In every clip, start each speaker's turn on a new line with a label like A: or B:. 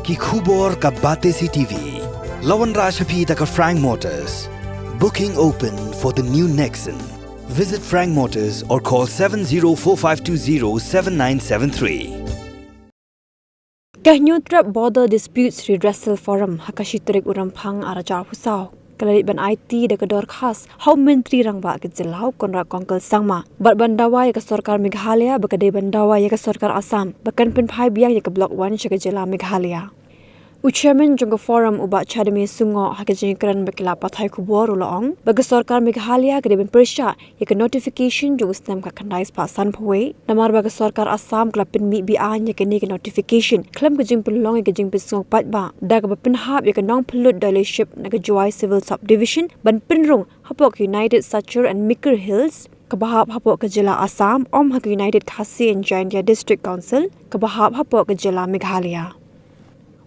A: ki khubor ka bate CTV. Lawan Rajhapi taka Frank Motors. Booking open for the new Nexon. Visit Frank Motors or call 7045207973.
B: Kahnyutra Border Disputes Redressal Forum Hakashitrik Urampang Arajar Pusau. Kalalit ban IT da kedor khas hau menteri rangba ke jelau konra kongkel sangma bat bandawa ya ke Sarkar Meghalaya bakadai bandawa ya ke Sarkar Assam bakan penpai biang ya ke Blok 1 syaka jela Meghalaya. Chairman jangka forum ubat Chadami Sungo hakajingkran bakila pathai kubor ulong bagi Sarkar Meghalaya ke deben persya ya ke notification jung stem ka kandais pasan pawai namar bagi Sarkar Assam kelapin mi bian ya ke ni ke notification klam ke jing pelong ya ke jing pesngok patba da ke penhap ya ke nong pelut dealership na ke Juai Civil Subdivision ban penrung hapok United Sacher and Meeker Hills Kabahap hapok ke jela Assam om hak United Khasi and Jaintia District Council kabahap hapok ke jela Meghalaya.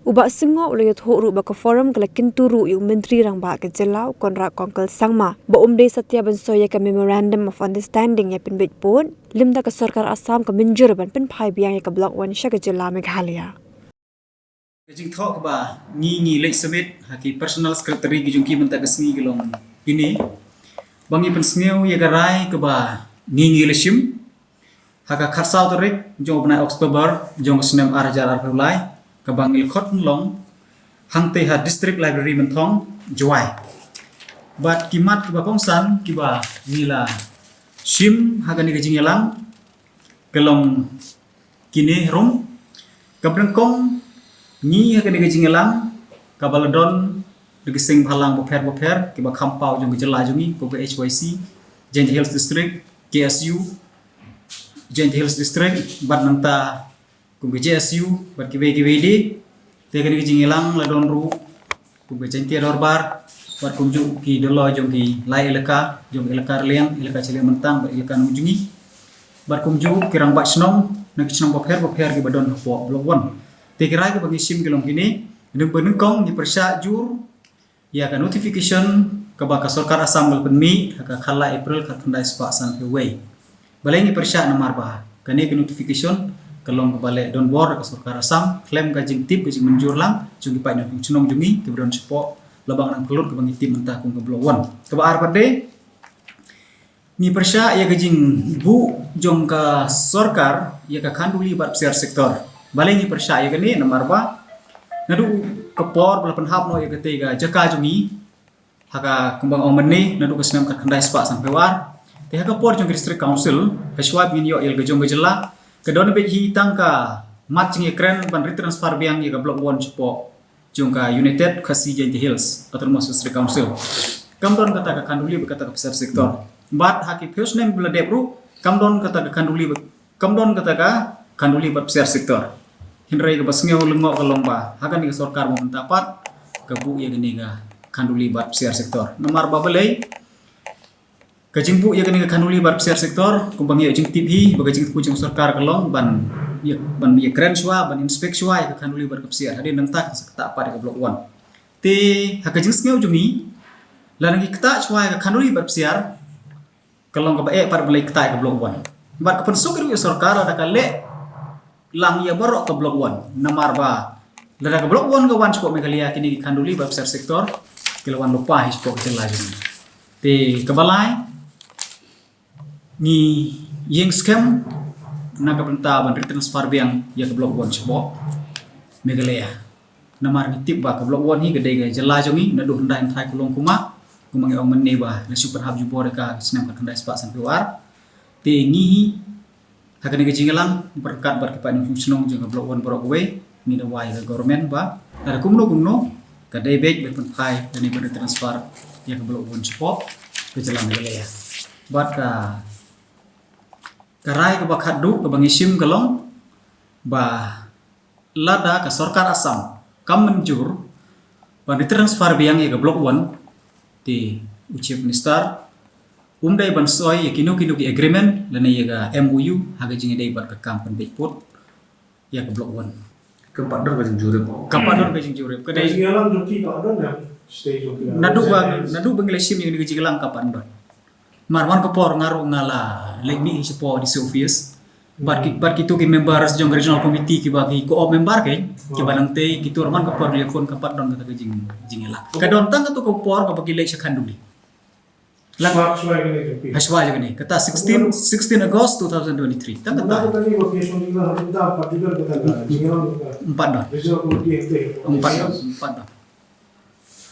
B: Ubak singo ulay thok ru baka forum kala kinturu yung menteri rang ba ke jelau konra kongkel sangma ba umde satya bansoya ka memorandum of understanding ya pin bitpon limda ka Sarkar Assam ka minjur ban pin phai biang ya ka Blok 1 sya ka jela Meghalaya.
C: Jing thok ba ngi lek summit haki personal secretary gi jungki menta ka sngi gelong ini bangi pen sngiu ya garai ka ba ngi leshim haka kharsau torik jong bna October jong snem arjar arulai kabangil khot long hangte ha district library menthong Juai bat kimat kiba kongsan kiba nila sim hagani gajingelang kelong kini rom kabrengkong ni hagani gajingelang kabaladon degesing phalang boper kiba khampau jong gejela jongi ko HYC Jaintia Hills district KSU Jaintia Hills district bat nanta kumbe JSU bat kibe tegani jingilang ladon ru kumbe Jaintia dorbar bat kumju ki dolo jong ki lai elaka jong elaka liang elaka chele mentang bat elaka nujungi bat kumju kirang bat snong nak snong boper ki badon ho Blok 1 tegirai ke bagi sim gelong kini ndeng benengkong di persya jur ya ka notification ke baka Sarkar Assam bal penmi ka khala April ka tundai spa san way balai ni persya nomor ba kane ke notification kalong kebalik don bor ke Sarkar Assam klaim gajing tip gajing menjur lang jungi pai nak cunong jungi ke don support labang nang pelut ke bangi tim mentah kung ke Blok 1 ke baar pade ni persya ya gajing bu jong ka Sarkar ya ka khanduli bat share sektor balai ni persya ya gani nomor ba nadu kepor bala penhap no ya ketiga jaka jungi haka kumbang omeni nadu ke senam ka khandai spa sang pewar te haka por jong district council hashwab min yo il gajong gajela kedon be hi tangka matching ekran ban retransfer biang ya Blok 1 cepo jungka United Khasi Jaintia Hills autonomous district council kamdon kata ka kanduli berkata ka besar sektor bat haki pius nem bela debru kamdon kata ka kanduli bat besar sektor hindrai ka basngeu lengo ka lomba hakan ni Sarkar mo mentapat ka bu ya geni ka kanduli bat besar sektor nomor babelai kajingbu ya kani khanduli bar share sektor kumbang ya jing TV bagajing kujung Sarkar kelong ban ya kren swa ban inspek swa ya khanduli bar share hadi nang tak sekta apa di Blok 1 te hakajing ngeu jumi lanang kita swa ya khanduli bar share kelong ka bae par belai kita ke Blok 1 bat kapan sukri ya Sarkar ada kale lang ya borok ke Blok 1 namar ba lada ke Blok 1 ke wan sport Meghalaya kini khanduli bar share sektor kelawan lupa sport jelas jumi te kebalai ni yang scam naga benta ban retransfer biang ya ke Blok 1 cepo Meghalaya namar ni tip ba ke Blok 1 hi gede ga jela jongi nadu hendai thai kulong kuma kumang ong menne ba na super hab jubor ka senam ka kendai spa san keluar te ngi hakane ga jingelang berkat bar ke pa nung senong jeng ke Blok 1 borok we ni da wai ga government ba ada kumno ka dai beg be pen thai dan ni transfer ya ke Blok 1 cepo ke jela Meghalaya bat ka karai ke bakhadu ke bangisim kelong ba lada ke Sarkar Assam kam menjur ban ditransfer biang ya ke Blok 1 di Chief Minister umdai ban soy ya kinu ki agreement lana ya ga MOU haga jingi dai bat ke kampen bekput ya ke Blok 1
D: kepador gajing jurep
C: kedai
E: jingalang duki kadon ya stage
C: nadu banglesim yang digejilang kapan don marwan kepor ngaru ngala legni sepo di Sofius Bar kitu ki members jong regional committee ki bagi ko member ke ki balang te kitu raman ka por telefon ka pat don ka jing ela ka don tang to ko por ka bagi lek sakhan duli hashwa jagani kata 16 August 2023 tang kata empat don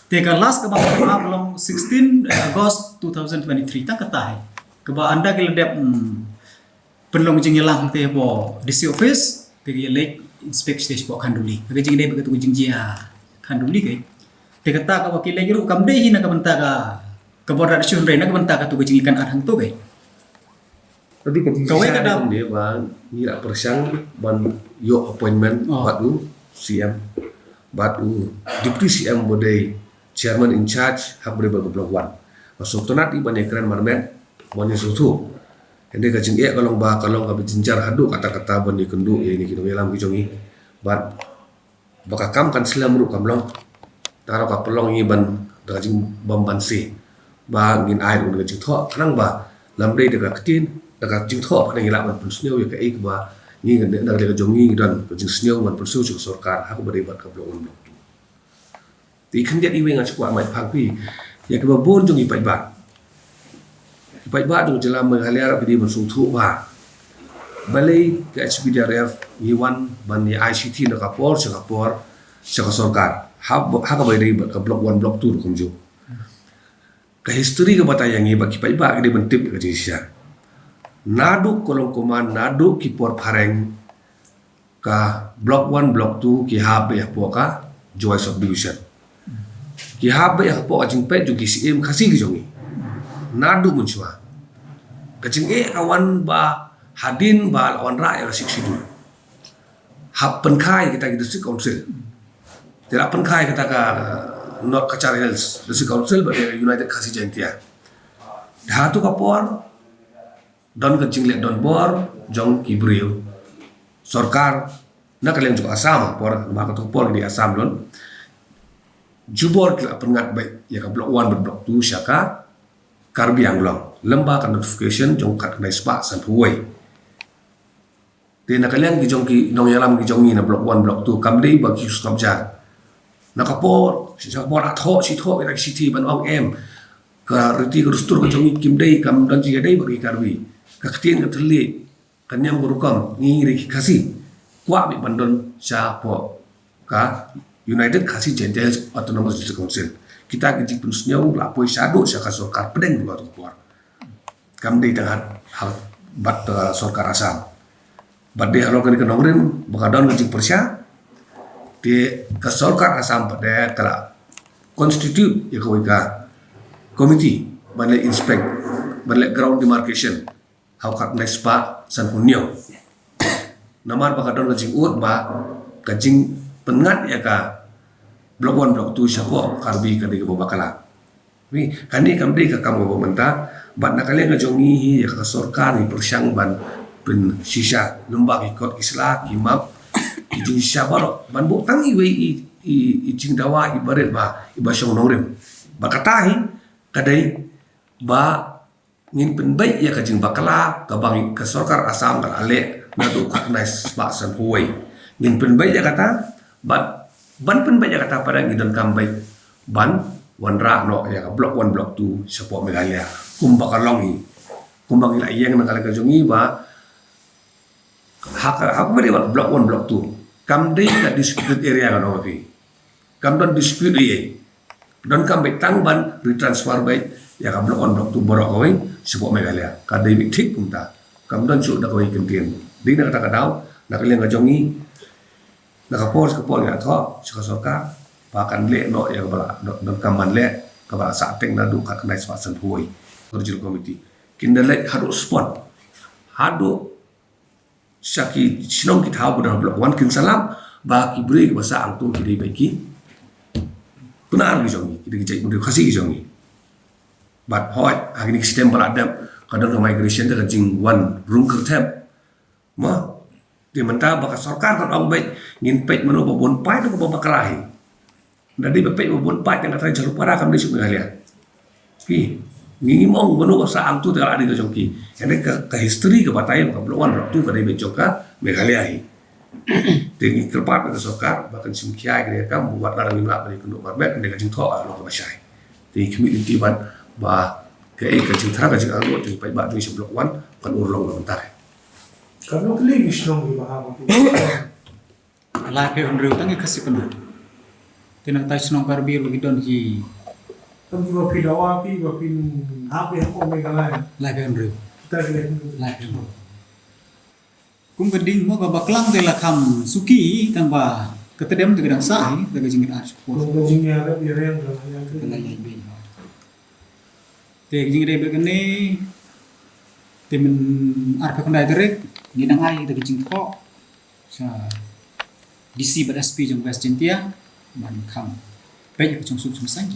C: te ka last ka bang belum 16 August 2023 tang kata ke ba anda ki ledep penlong jing yelang te bo DC office te lek inspect stage bo khanduli ke jing dei begitu jing jia khanduli ke te kata ka wakil lagi ru kam dei hina ka banta ka borda sion rena ka banta ka tu jing ikan arhang tu ke
D: Tapi
C: Kawai
D: ketika
C: kadang-
D: dia bang ngira persang ban yo appointment batu CM batu deputy CM bodai chairman in charge hak beri blok 1 masuk tonat iban ekran marmet moni sutu ende ka jing kalong ka bijinjar hadu kata-kata ban di kendu ini kino yelam kijongi bat bakakam kan selam ru kamlong taro ka pelong iban da jing bamban se ba ngin ai ru da jing tho kanang ba lamre da ketin da jing tho pa ngila ban punsneu ya ka ik ba ni ga da le jongi dan ka jing sneu ban punsu chu sarkar hak bari bat ka blok 1 blok 2 ti kan dia iwe nga chukwa mai phang pi ya ka ba bon jongi pai ba pai ba jong jela meghalia pidi masuk thu ba balai ke HPDRF yiwan ban ni ICT na kapor sa sarkar ha ka bai dei ka blok 1 blok 2 kum jo ka history ka bata yang iba ki pai ba ke bentip ka jisia nadu kolong koman nadu ki por phareng ka blok 1 blok 2 ki ha be po ka joy subdivision ki ha be po jing pe ju ki CM khasi ki jongi nadu muncua kacing kawan ba hadin ba lawan rakyat rasik sidu hak penkai kita district council tidak penkai kita ka not Kachar Hills district council ba United Kasih Jentia dah tu kapor don kacing le don bor jong kibriu sarkar nak kalian juga asam por maka tu por di asam don jubor ke pengat baik ya ka blok 1 blok 2 syaka Karbi Anglong lembaga notification jong kat na ispa san huwai te nakalian ki jong ki nong yalam ki jong ni na blok 1 blok 2 kam dei ba ki skam jar nakapor si sapor atho si tho ira city ban ong em ka riti ka rustur ka jong kim dei kam dan ji dei ba ki karbi ka ktin ka tli kanyam gurukam ni ri ki kasi kwa bi bandon sa po ka United Kasih Jentel Autonomous District Council kita kejik penusnya lapoi sadu syaka sarkar pedeng dua tu puar kam dei tangan hal bat sarkar asam badde halo kan kenongrin bakadon kejik persya di ka sarkar asam pada kala constitute ya ka committee banle inspect banle ground demarcation how kat next pa san hunyo namar bakadon kejik ut ba kejing pengat ya ka blok 1 blok 2 siapa karbi kadi ke bakala ni kani kamdi ka kamu bamenta bat nakale ka jongi ya ka sarkar ni persyang ban pen sisa lembak ikut islah imam itu syabaro ban bu tangi we i jing dawa ibarat ba ibasong nongrim bakatahi kadai ba ngin pen baik ya ka jing bakala ka bang ka sarkar asam ka ale na du ka nice ba san huwai ngin pen baik ya kata ban pen banyak kata pada ngidon kambai ban wanra no ya blok 1 blok 2 sepo megalia kumbakalongi kumbangi la yang nakala kajongi ba hak beri blok 1 blok 2 kamdei ka disputed area kan opi kamdon dispute ye don kambai tang ban retransfer bai ya ka blok 1 blok 2 borok koi sepo megalia kadai bitik kumta kamdon su da koi kentien di na kata kadau nakalian kajongi nakapor ya tho saka sarkar pakan le no ya bala don kaman le ka ba sa teng na du ka kanai swasan huai original committee kindale hadu spot hadu saki sinong kita habu dan blok 1 kin salam ba ki bre ba sa ang tu ki dei baiki punar gi jongi ki jai mu khasi gi jongi but hoi agni sistem baladam kadang migration da jing 1 room kertep ma di mentah baka sarkar kan ong baik ngin pet mano babon pai to babakalahi dadi bepet babon pai yang kata jalu para kam disuk ngalia pi ngi mong benu sa ang tu tela di ka jongki ene ka history ka batai ka blowan rak tu ka dei bejoka Meghalaya hi tengi kerpat ka sokar bahkan simkiai ka buat larang imla bari kundu marbet ne ka jing tho lo ka basai ti community ban ba ka ka jing thara ka jing alo ti pai ba tu si blokwan kan urlong ka bentar
E: Kalau kali gisnong di bahama tu.
C: Lai pe on reu tangi kasi pana. Tinang tay snong karbir bagi don hi
E: Tapi bapi dawa pi bapi apa yang kau Meghalaya.
C: lai pe on reu.
E: Kita lihat
C: Lai pe on reu. Kum keding mo ka baklang te la kam suki tang ba ketedem te gedang sai te jingit ar support.
E: kalau jingnya ada biar yang yang
C: Te la yai be. Te jing re be kene te men ar pe kondai terek ni nang ai te jing tho sa DC bar SP jong West Jintia man kam pe ku chung su chung sang.